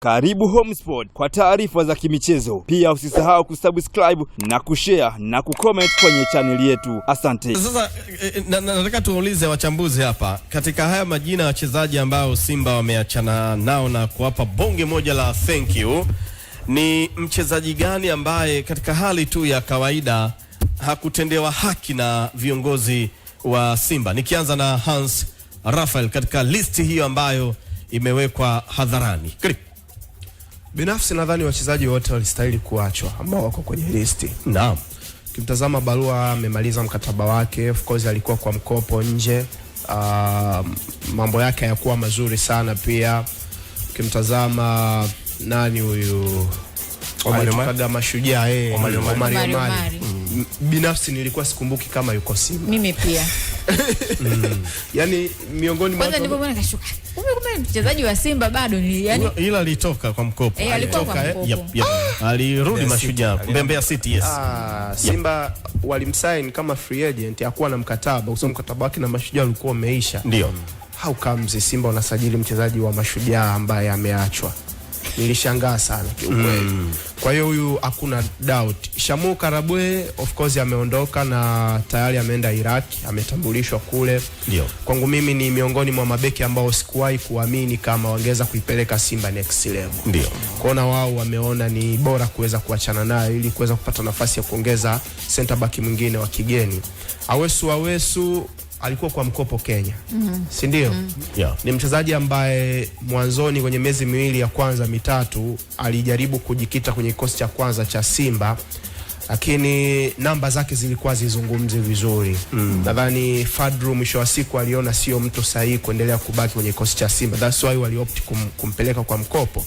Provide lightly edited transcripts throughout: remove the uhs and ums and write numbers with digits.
Karibu Homesport kwa taarifa za kimichezo. Pia usisahau kusubscribe na kushare na kucomment kwenye channel yetu. Asante. Sasa nataka tuulize wachambuzi hapa, katika haya majina ya wachezaji ambao Simba wameachana nao na kuwapa bonge moja la thank you, ni mchezaji gani ambaye katika hali tu ya kawaida hakutendewa haki na viongozi wa Simba? Nikianza na Hans Raphael katika listi hiyo ambayo imewekwa hadharani. Binafsi nadhani wachezaji wote walistahili kuachwa ambao wako kwenye listi. Naam. Kimtazama Barua amemaliza mkataba wake, of course alikuwa kwa mkopo nje. Mambo yake hayakuwa mazuri sana pia. Kimtazama nani huyu Omar Mashujaa Omar. Binafsi nilikuwa sikumbuki kama yuko Simba. Mimi pia. Yani miongoni mwa kwanza nilipoona kashuka. Kumbe mchezaji wa Simba bado ni yani ila alitoka kwa mkopo. Alitoka Yep. Alirudi Mashujaa Mbeya City, yes. Simba walimsign kama free agent, hakuwa na mkataba. Usome mkataba wake na Mashujaa ulikuwa umeisha. Ndio. How comes Simba wanasajili mchezaji wa Mashujaa ambaye ameachwa? Nilishangaa sana kiukweli. Kwa hiyo huyu hakuna doubt. Shamu Karabwe of course ameondoka na tayari ameenda Iraq, ametambulishwa kule. Ndio. Kwangu mimi ni miongoni mwa mabeki ambao sikuwahi kuamini kama wangeza kuipeleka Simba next level. Ndio. Kuona wao wameona ni bora kuweza kuachana naye ili kuweza kupata nafasi ya kuongeza center back mwingine wa kigeni. Awesu alikuwa kwa mkopo Kenya. Si ndio? Yeah. Ni mchezaji ambaye mwanzoni kwenye miezi miwili ya kwanza mitatu alijaribu kujikita kwenye kikosi cha kwanza cha Simba, lakini namba zake zilikuwa zizungumzi vizuri. Nadhani Fadru mwisho wa siku aliona sio mtu sahihi kuendelea kubaki kwenye kikosi cha Simba. That's why waliopt kumpeleka kwa mkopo.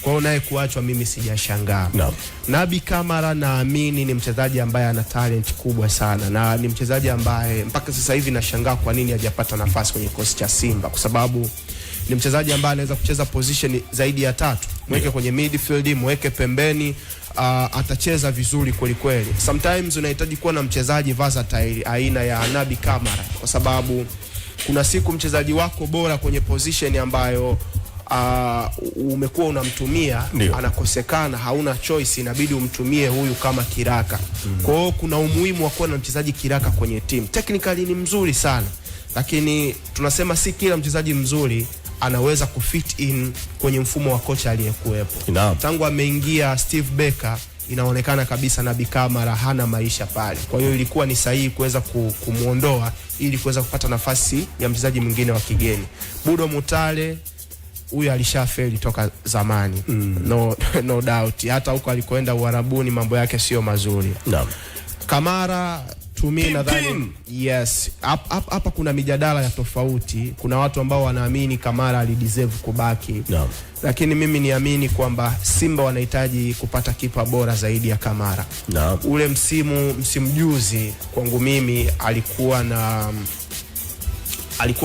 Kwa hiyo naye kuachwa mimi sijashangaa. No. Nabi Kamara naamini ni mchezaji ambaye ana talent kubwa sana, na ni mchezaji ambaye mpaka sasa hivi nashangaa kwa nini hajapata nafasi kwenye kikosi cha Simba, kwa sababu ni mchezaji ambaye anaweza kucheza position zaidi ya 3. Mweke kwenye midfield, mweke pembeni, atacheza vizuri kweli kweli. Sometimes unahitaji kuwa na mchezaji versatile aina ya Nabi Kamara, kwa sababu kuna siku mchezaji wako bora kwenye position ambayo umekuwa unamtumia anakosekana, hauna choice, inabidi umtumie huyu kama kiraka. Kwa hiyo kuna umuhimu wa kuwa na mchezaji kiraka kwenye team. Technically ni mzuri sana, lakini tunasema si kila mchezaji mzuri anaweza kufit in kwenye mfumo wa kocha aliyekuepo. Tangu ameingia Steve Barker inaonekana kabisa Nabi Kamara hana maisha pale. Kwa hiyo ilikuwa ni sahihi kuweza kumuondoa ili kuweza kupata nafasi ya mchezaji mwingine wa kigeni. Budo Mutale huyu alishafeli toka zamani. No doubt. Hata huko alikoenda Uarabuni mambo yake sio mazuri. Naam. Kamara tumi nadhani yes. Hapa kuna mijadala ya tofauti. Kuna watu ambao wanaamini Kamara alideserve kubaki. Naam. Lakini mimi niamini kwamba Simba wanahitaji kupata kipa bora zaidi ya Kamara. Naam. Ule msimu juzi kwangu mimi alikuwa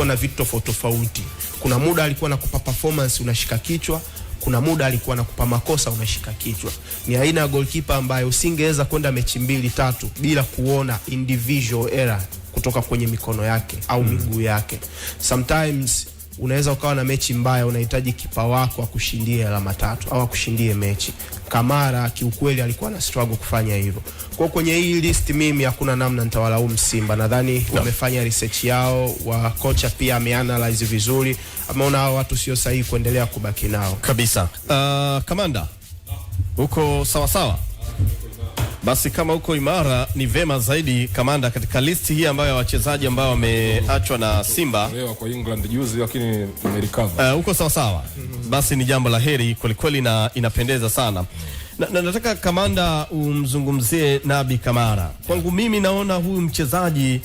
na vitu tofauti. Kuna muda alikuwa anakupa performance unashika kichwa, kuna muda alikuwa anakupa makosa unashika kichwa. Ni aina ya goalkeeper ambaye usingeweza kwenda mechi 2-3 bila kuona individual error kutoka kwenye mikono yake au miguu yake. Sometimes unaweza ukawa na mechi mbaya, unahitaji kipa wako akushindie alama 3 au akushindie mechi. Kamara kiukweli alikuwa na struggle kufanya hivyo. Kwa kwenye hii list mimi hakuna namna nitawalaumu Simba. Nadhani wamefanya research yao, wa kocha pia ameanalyze vizuri, ameona hao watu sio sahihi kuendelea kubaki nao. Kabisa. Kamanda, uko sawa sawa? Basi kama uko imara ni vema zaidi Kamanda, katika listi hii ambayo wachezaji ambao wameachwa na Simba leo kwa England juzi, lakini nimerecover. Uko sawa sawa? Basi ni jambo la heri kweli na inapendeza sana. Na nataka Kamanda umzungumzie Nabi Kamara. Kwangu mimi naona huyu mchezaji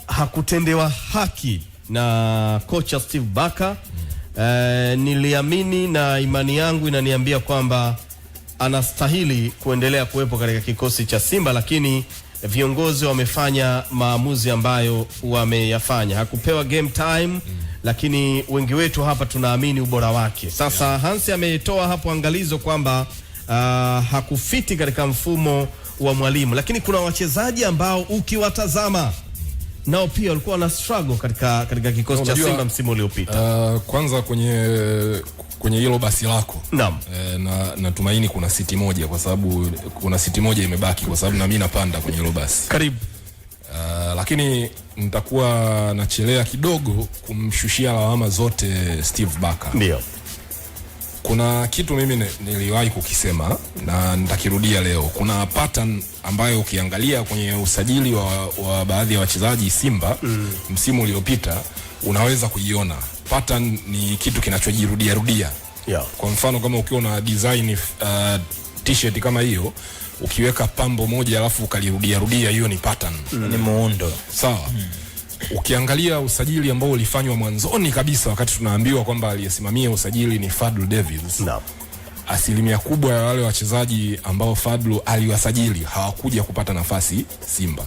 hakutendewa haki na kocha Steve Barker. Niliamini na imani yangu inaniambia kwamba anastahili kuendelea kuwepo katika kikosi cha Simba, lakini viongozi wamefanya maamuzi ambayo wameyafanya. Hakupewa game time, lakini wengi wetu hapa tunaamini ubora wake. Sasa Hansi ametoa hapo angalizo kwamba hakufiti katika mfumo wa mwalimu, lakini kuna wachezaji ambao ukiwatazama nao pia walikuwa na struggle katika kikosi cha Simba msimu uliopita. Kwanza kwenye hilo basi lako. Naam. Natumaini kuna siti moja, kwa sababu kuna siti moja imebaki, kwa sababu na mimi napanda kwenye hilo basi. Karibu. Lakini nitakuwa nachelea kidogo kumshushia lawama zote Steve Barker. Ndio. Kuna kitu mimi niliwahi kukisema na nitakirudia leo. Kuna pattern ambayo ukiangalia kwenye usajili wa baadhi ya wachezaji Simba msimu uliopita unaweza kuiona. Pattern ni kitu kinachojirudia rudia. Yeah. Kwa mfano kama ukiwa na design t-shirt kama hiyo, ukiweka pambo moja alafu ukalirudia rudia, hiyo ni pattern. Ni muundo. Sawa. Ukiangalia usajili ambao ulifanywa mwanzoni kabisa wakati tunaambiwa kwamba aliyesimamia usajili ni Fadlu Davids. Naam. Asilimia kubwa ya wale wachezaji ambao Fadlu aliwasajili hawakuja kupata nafasi Simba.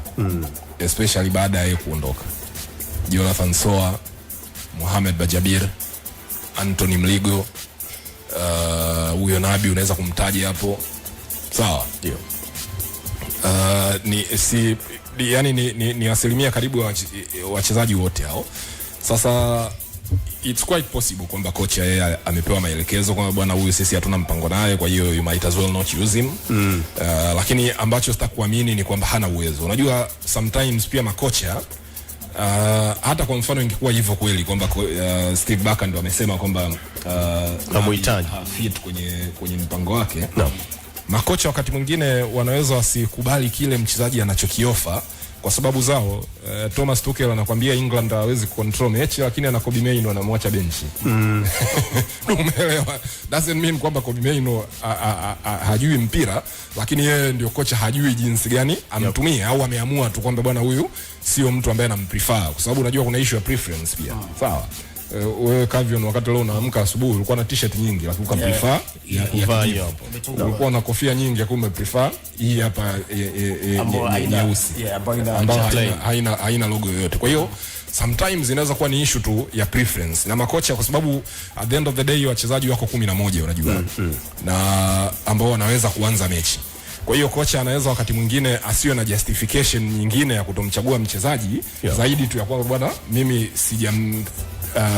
Especially baada ya kuondoka. Jonathan Soa, Mohamed Bajabir, Anthony Mligo, huyo Nabi unaweza kumtaja hapo. Sawa. Ndio. Ni asilimia karibu ya wachezaji wote hao. Sasa it's quite possible kwamba kocha yeye amepewa maelekezo kwamba bwana huyu sisi hatuna mpango naye, kwa hiyo you might as well not use him. Lakini ambacho sitakuamini ni kwamba hana uwezo. Unajua sometimes pia makocha hata kwa mfano ingekuwa hivyo kweli kwamba Steve Barker ndo amesema kwamba hamuhitaji fit kwenye mpango wake. No. Makocha wakati mwingine wanaweza wasikubali kile mchezaji anachokiofa kwa sababu zao. Thomas Tuchel anakuambia England hawezi control mechi, lakini ana Kobe Mainoo anamwacha benchi. Umeelewa? Doesn't mean kwamba Kobe Mainoo hajui mpira, lakini yeye ndio kocha, hajui jinsi gani amtumie au ameamua tu kwamba bwana huyu sio mtu ambaye anamprefer, kwa sababu unajua kuna issue ya preference pia. Sawa. Wewe Kavion, wakati leo unaamka asubuhi ulikuwa na t-shirt nyingi lakini ukaprefer kuvaa hiyo hapo. Ulikuwa na kofia nyingi lakini umeprefer hii hapa nyeusi ambayo haina logo yoyote. Kwa hiyo sometimes inaweza kuwa ni issue tu ya preference na makocha, kwa sababu at the end of the day wachezaji wako 11 unajua, na ambao wanaweza kuanza mechi. Kwa hiyo kocha anaweza wakati mwingine asiwe na justification nyingine ya kutomchagua mchezaji zaidi tu ya kwamba bwana mimi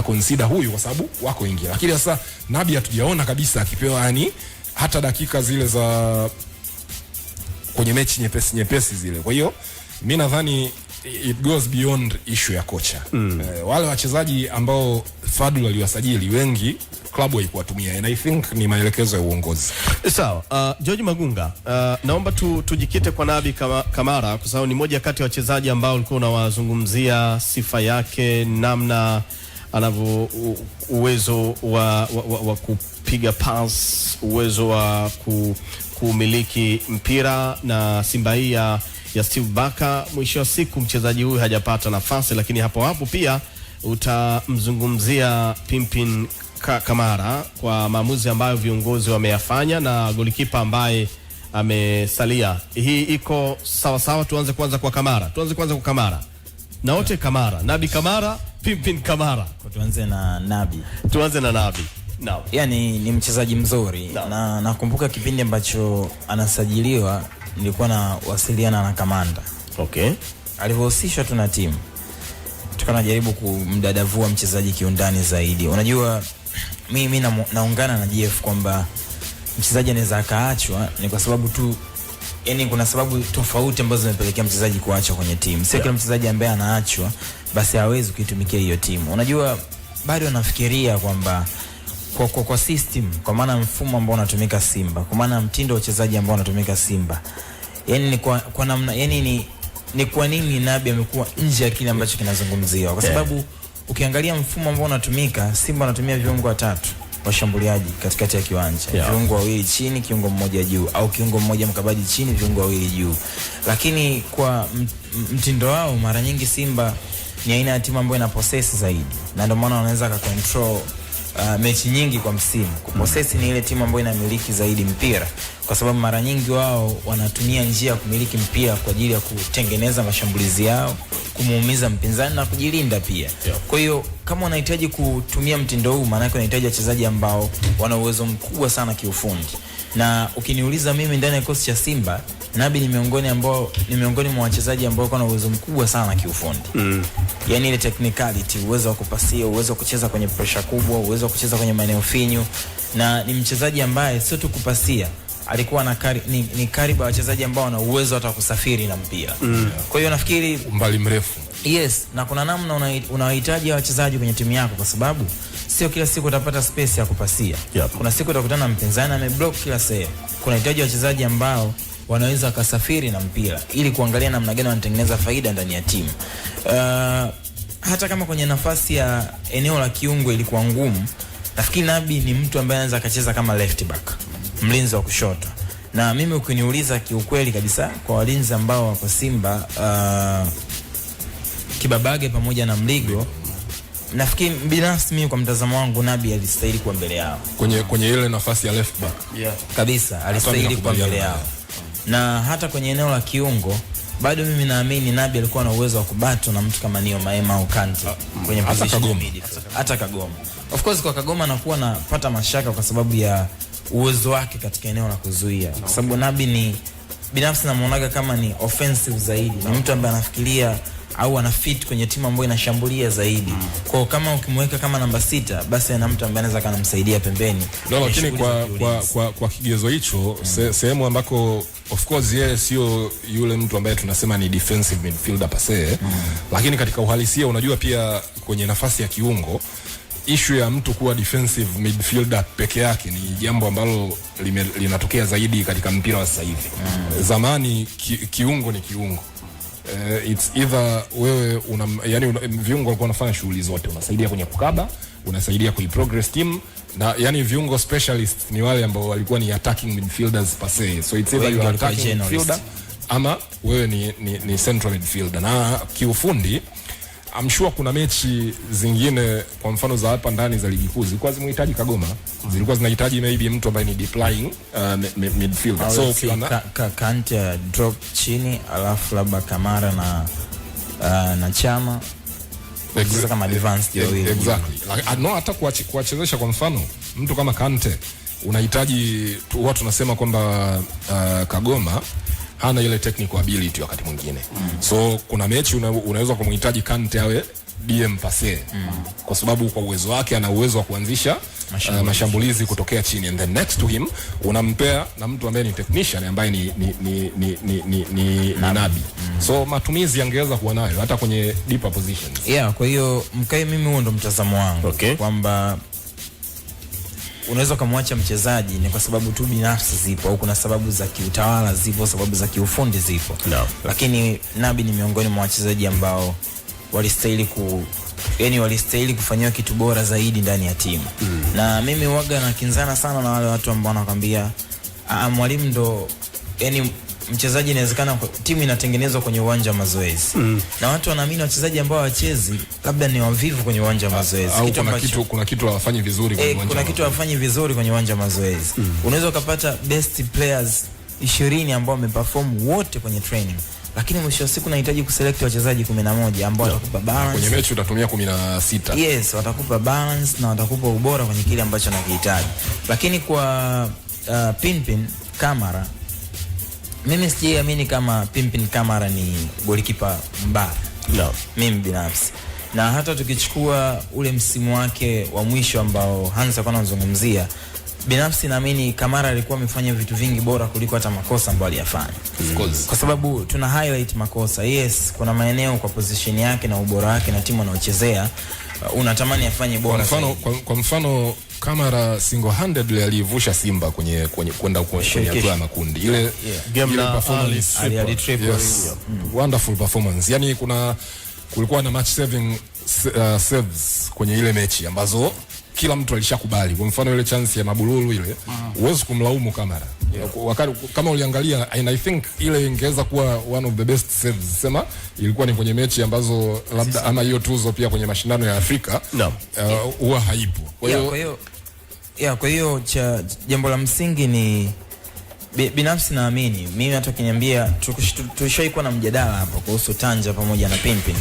consider huyu kwa sababu wako wengi. Lakini sasa Nabi hatujaona kabisa akipewa yani hata dakika zile za kwenye mechi nyepesi zile. Kwa hiyo mimi nadhani it goes beyond issue ya kocha. Wale wachezaji ambao Fadlu aliwasajili wengi klabu haikuwatumia, and I think ni maelekezo ya uongozi. Sawa. George Magunga, naomba tujikite kwa Nabi Kamara kwa sababu ni moja kati ya wachezaji ambao ulikuwa unawazungumzia sifa yake, namna anavyo uwezo wa kupiga pass, uwezo wa kumiliki mpira, na Simba hii ya Steve Barker. Mwisho wa siku mchezaji huyu hajapata nafasi, lakini hapo pia utamzungumzia Pimpin Kamara kwa maamuzi ambayo viongozi wameyafanya na golikipa ambaye amesalia. Hii iko sawa. Tuanze kwanza kwa Kamara. Na wote Kamara, Nabi Kamara, Pimpin Kamara. Tuanze na Nabi. Naam. Yani ni mchezaji mzuri. Na nakumbuka kipindi ambacho anasajiliwa nilikuwa na wasiliana na kamanda. Okay. Alivyohusishwa tu na timu, tukanajaribu kumdadavua mchezaji kiundani zaidi. Unajua mimi naungana na JF kwamba mchezaji anaweza akaachwa ni kwa sababu tu, yani kuna sababu tofauti ambazo zimepelekea mchezaji kuachwa kwenye timu. Sio kila mchezaji ambaye anaachwa basi hawezi kuitumikia hiyo timu. Unajua bado nafikiria kwamba kwa system, kwa maana mfumo ambao unatumika Simba, kwa maana mtindo wa uchezaji ambao unatumika Simba, yani ni kwa namna, yani ni kwa nini Nabi amekuwa nje ya kile ambacho kinazungumziwa? Kwa sababu ukiangalia mfumo ambao unatumika, Simba anatumia viungo watatu washambuliaji katikati ya kiwanja, viungo wawili chini, kiungo mmoja juu, au kiungo mmoja mkabaji chini, viungo wawili juu. Lakini kwa mtindo wao mara nyingi Simba ni aina ya timu ambayo ina possess zaidi, na ndio maana wanaweza control mechi nyingi kwa msimu. Kupossess ni ile timu ambayo inamiliki zaidi mpira, kwa sababu mara nyingi wao wanatumia njia ya kumiliki mpira kwa ajili ya kutengeneza mashambulizi yao, kumuumiza mpinzani na kujilinda pia. Kwa hiyo kama unahitaji kutumia mtindo huu, maana yake unahitaji wachezaji ambao wana uwezo mkubwa sana kiufundi. Na ukiniuliza mimi ndani ya kikosi cha Simba, Nabi ni miongoni mwa wachezaji ambao wako na uwezo mkubwa sana kiufundi. Yaani ile technicality, uwezo wa kupasia, uwezo wa kucheza kwenye pressure kubwa, uwezo wa kucheza kwenye maeneo finyu, na ni mchezaji ambaye sio tu kupasia, alikuwa na ni karibu wachezaji ambao wana uwezo hata kusafiri na mpira. Kwa hiyo nafikiri umbali mrefu. Yes, na kuna namna unahitaji wachezaji kwenye timu yako, kwa sababu sio kila siku utapata space ya kupasia. Kuna siku utakutana na mpinzani ameblock kila sehemu. Kuna hitaji wachezaji ambao wanaweza kusafiri na mpira ili kuangalia namna gani wanatengeneza faida ndani ya timu. Hata kama kwenye nafasi ya eneo la kiungo ilikuwa ngumu, nafikiri Nabi ni mtu ambaye anaweza akacheza kama left back, mlinzi wa kushoto. Na mimi ukiniuliza kiukweli kabisa, kwa walinzi ambao wako Simba, Kibabage pamoja na Mligo, nafikiri binafsi mimi kwa mtazamo wangu Nabi alistahili kuwa mbele yao. Kwenye ile nafasi ya left back. Kabisa, alistahili kuwa mbele yao. Na hata kwenye eneo la kiungo, bado mimi naamini Nabi alikuwa na uwezo wa kubato na mtu kama Nio Maema au Kante kwenye position ya midfield. Hata Kagoma. Of course kwa Kagoma anakuwa napata mashaka kwa sababu ya uwezo wake katika eneo la kuzuia. Kwa sababu Nabi ni binafsi namuonaga kama ni offensive zaidi. Ni mtu ambaye anafikiria au ana fit kwenye timu ambayo inashambulia zaidi. Kwa kama ukimweka kama namba 6, basi ana mtu ambaye anaweza kanamsaidia pembeni. No, lakini kwa kigezo hicho, sehemu ambako of course yeye sio yule mtu ambaye tunasema ni defensive midfielder pase, lakini katika uhalisia unajua pia kwenye nafasi ya kiungo issue ya mtu kuwa defensive midfielder peke yake ni jambo ambalo linatokea zaidi katika mpira wa sasa hivi. Zamani kiungo ni kiungo. It's either wewe viungo walikuwa wanafanya shughuli zote, unasaidia kwenye kukaba, unasaidia kuiprogress team, na yani viungo specialist ni wale ambao walikuwa ni attacking midfielders per se. So it's either you are attacking midfielder ama wewe ni central midfielder. Na kiufundi I'm sure kuna mechi zingine kwa mfano za hapa ndani za ligi kuu zilikuwa zinahitaji Kagoma, zilikuwa zinahitaji maybe mtu ambaye ni deploying midfielder. So Kante drop chini, alafu labda Kamara na Chama kama advanced wawili. Exactly. No, hata kuwachezesha kwa mfano mtu kama Kante unahitaji watu tunasema kwamba Kagoma hana ile technical ability wakati mwingine. So kuna mechi unaweza kumhitaji Kante awe DM passe, kwa sababu kwa uwezo wake ana uwezo wa kuanzisha mashambulizi kutokea chini, and then next to him unampea na mtu ambaye ni technician ambaye ni Nabi. So matumizi yangeweza kuwa nayo hata kwenye deeper positions. Kwa hiyo mimi huo ndo mtazamo wangu, kwamba unaweza kumwacha mchezaji ni kwa sababu tu binafsi zipo, au kuna sababu za kiutawala zipo, sababu za kiufundi zipo. Lakini Nabi ni miongoni mwa wachezaji ambao walistahili kufanywa kitu bora zaidi ndani ya timu. Na mimi huaga nakinzana sana na wale watu ambao wanakuambia mwalimu ndo mchezaji inawezekana timu inatengenezwa kwenye uwanja wa mazoezi. Na watu wanaamini wachezaji ambao hawachezi labda ni wavivu kwenye uwanja wa mazoezi. Kuna kitu hawafanyi vizuri kwenye uwanja. Kuna kitu hawafanyi vizuri kwenye uwanja wa mazoezi. Unaweza ukapata best players 20 ambao wameperform wote kwenye training, lakini mwisho wa siku unahitaji kuselect wachezaji 11 ambao watakupa balance. Kwenye mechi utatumia 16. Yes, watakupa balance na watakupa ubora kwenye kile ambacho unakihitaji. Lakini kwa Pinpin Kamara, mimi sijiamini kama Pinpin Kamara ni golikipa mbaya. Mimi binafsi. Na hata tukichukua ule msimu wake wa mwisho ambao Hans alikuwa anazungumzia, binafsi naamini Kamara alikuwa amefanya vitu vingi bora kuliko hata makosa ambayo aliyafanya. Kwa sababu tuna highlight makosa. Yes, kuna maeneo kwa position yake na ubora wake na timu anaochezea unatamani afanye bora. Kwa mfano Kamara single handedly alivusha Simba kwenye kwenda kwenye hatua ya makundi. Ile game na performance wonderful performance. Yani kulikuwa na match saving saves kwenye ile mechi ambazo kila mtu alishakubali. Kwa mfano ile chance ya Mabululu ile, huwezi kumlaumu Kamara. Wakati kama uliangalia, and I think ile ingeweza kuwa one of the best saves. Sema ilikuwa ni kwenye mechi ambazo labda ama hiyo tuzo pia kwenye mashindano ya Afrika huwa haipo. Kwa hiyo jambo la msingi ni binafsi naamini mimi, hata ukiniambia tulishaikuwa na mjadala hapa kuhusu Tanja pamoja na Pinpin.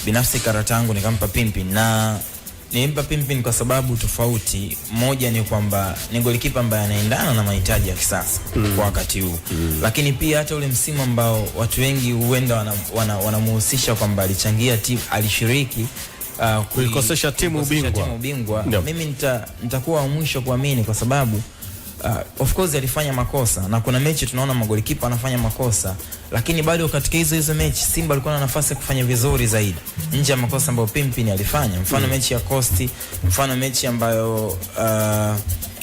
Binafsi karata yangu nikampa Pinpin, na Nimempa Pimpin kwa sababu tofauti. Moja ni kwamba ni golikipa ambaye anaendana na mahitaji ya kisasa kwa wakati huu. Lakini pia hata ule msimu ambao watu wengi huenda wanamuhusisha kwamba alichangia timu, alishiriki kuikosesha timu ubingwa. Mimi nitakuwa mwisho kuamini kwa sababu of course alifanya makosa na kuna mechi tunaona magolikipa anafanya makosa, lakini bado katika hizo mechi Simba alikuwa na nafasi ya kufanya vizuri zaidi nje ya makosa ambayo Pimpin alifanya. Mfano mechi ya Coast, mfano mechi ambayo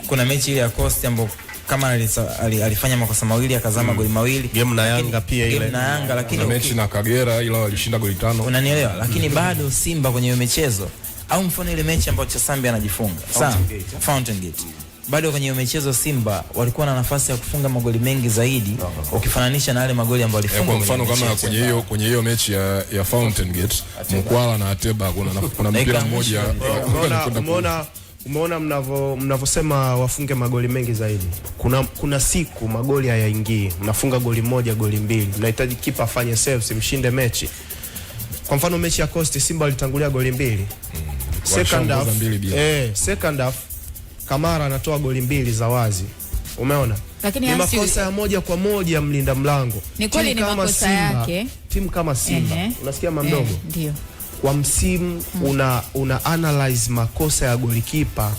kuna mechi ile ya Coast ambayo kama alifanya makosa mawili akazama goli mawili. Game na Yanga pia ile. Game na Yanga, lakini mechi na Kagera ila walishinda goli 5. Unanielewa? Lakini bado Simba kwenye hiyo michezo au mfano ile mechi ambayo Chasambi anajifunga. Sawa. Fountain Gate. Bado kwenye michezo Simba walikuwa na nafasi ya kufunga magoli mengi zaidi ukifananisha na wale magoli ambayo walifunga. Kwa mfano kama kwenye hiyo mechi ya Fountain Gate, Mkwala na Ateba kuna mpira mmoja. Umeona mnavosema wafunge magoli mengi zaidi. Kuna siku magoli hayaingii. Mnafunga goli moja, goli mbili. Mnahitaji kipa afanye saves mshinde mechi. Kwa mfano mechi ya Coast Simba walitangulia goli mbili. Second half Kamara anatoa goli mbili za wazi. Umeona? Lakini ni makosa ya moja kwa moja mlinda mlango. Ni kweli ni makosa yake. Timu kama Simba, unasikia mamdogo? Ndio. Kwa msimu una analyze makosa ya golikipa.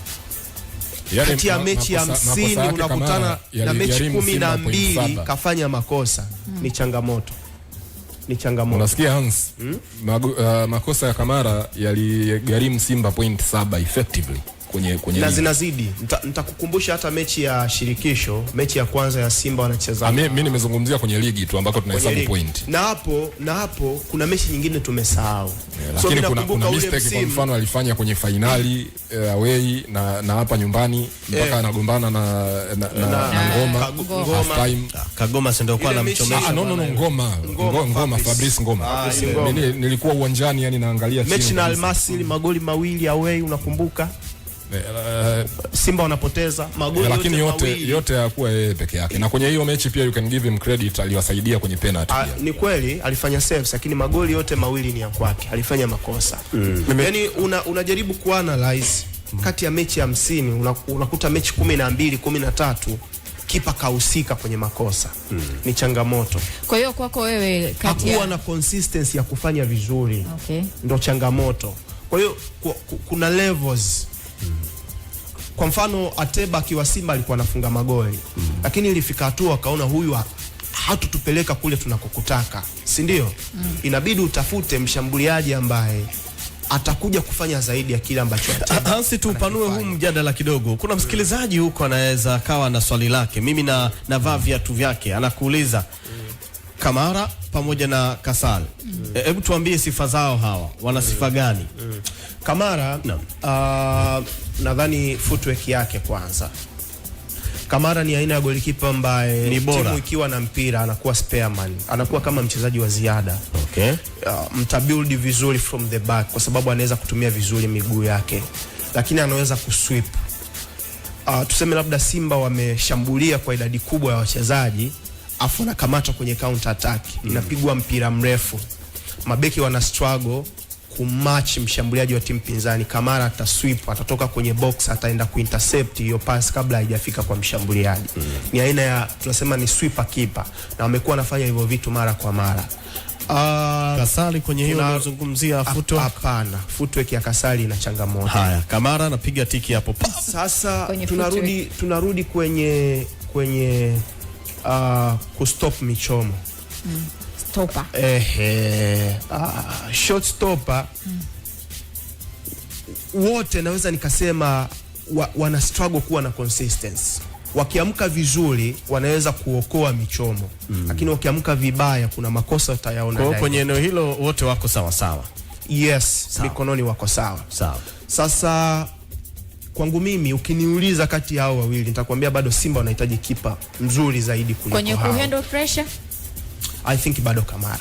Kati ya mechi ya 50 unakutana na mechi 12 kafanya makosa. Ni changamoto. Unasikia Hans? Makosa ya Kamara yaligharimu Simba point 7 effectively kwenye na zinazidi. Nitakukumbusha hata mechi ya shirikisho, mechi ya kwanza ya Simba wanacheza. Mimi nimezungumzia kwenye ligi tu ambako tunahesabu point. Na hapo kuna mechi nyingine tumesahau. So kuna mistake kwa mfano alifanya kwenye finali away na hapa nyumbani mpaka anagombana na Ngoma half time. Kagoma ndio kwa anamchomesha. Ngoma Fabrice Ngoma. Nilikuwa uwanjani yani naangalia mechi na Almasili magoli mawili away, unakumbuka? Simba wanapoteza magoli lakini yote hakuwa yeye peke yake. Na kwenye hiyo mechi pia you can give him credit, aliwasaidia kwenye penalty pia. Ni kweli alifanya saves lakini magoli yote mawili ni ya kwake. Alifanya makosa. Yaani unajaribu kuanalyze kati ya mechi 50 unakuta mechi 12, 13 kipa kahusika kwenye makosa. Ni changamoto. Kwa hiyo kwako wewe kati hakuwa na consistency ya kufanya vizuri. Ndio changamoto. Kwa hiyo kuna levels. Kwa mfano Ateba akiwa Simba alikuwa anafunga magoli. Lakini ilifika hatua akaona huyu hatutupeleka kule tunakokutaka. Si ndio? Inabidi utafute mshambuliaji ambaye atakuja kufanya zaidi ya kile ambacho Hansi, tupanue huu mjadala kidogo. Kuna msikilizaji huko anaweza kawa na swali lake. Mimi navaa viatu vyake. Anakuuliza Kamara pamoja na Kasal. Hebu tuambie sifa zao hawa. Wana sifa gani? Kamara nadhani footwork yake kwanza. Kamara ni aina ya golikipa ambaye timu ikiwa na mpira anakuwa spareman, anakuwa kama mchezaji wa ziada. Mtabuild vizuri from the back kwa sababu anaweza kutumia vizuri miguu yake, lakini anaweza kusweep. Tuseme labda Simba wameshambulia kwa idadi kubwa ya wachezaji, afu anakamata kwenye counter attack, inapigwa mpira mrefu, mabeki wana struggle kumatch mshambuliaji wa timu pinzani. Kamara atasweep, atatoka kwenye box, ataenda kuintercept hiyo pass kabla haijafika kwa mshambuliaji. Ni aina ya tunasema ni sweeper keeper, na wamekuwa wanafanya hivyo vitu mara kwa mara. Kasali kwenye hiyo unazungumzia footwork? Hapana, footwork ya Kasali ina changamoto. Haya, Kamara anapiga tiki hapo. Sasa tunarudi kwenye kustop michomo. Stopper. Shot stopper. Wote naweza nikasema wana struggle kuwa na consistency. Wakiamka vizuri wanaweza kuokoa michomo, lakini wakiamka vibaya kuna makosa utayaona. Kwa kwenye eneo hilo wote wako sawa sawa. Yes, mikononi wako sawa. Sasa kwangu mimi ukiniuliza kati ya hao wawili nitakwambia bado Simba wanahitaji kipa mzuri zaidi kuliko kwenye kuhandle pressure. I think bado Kamara.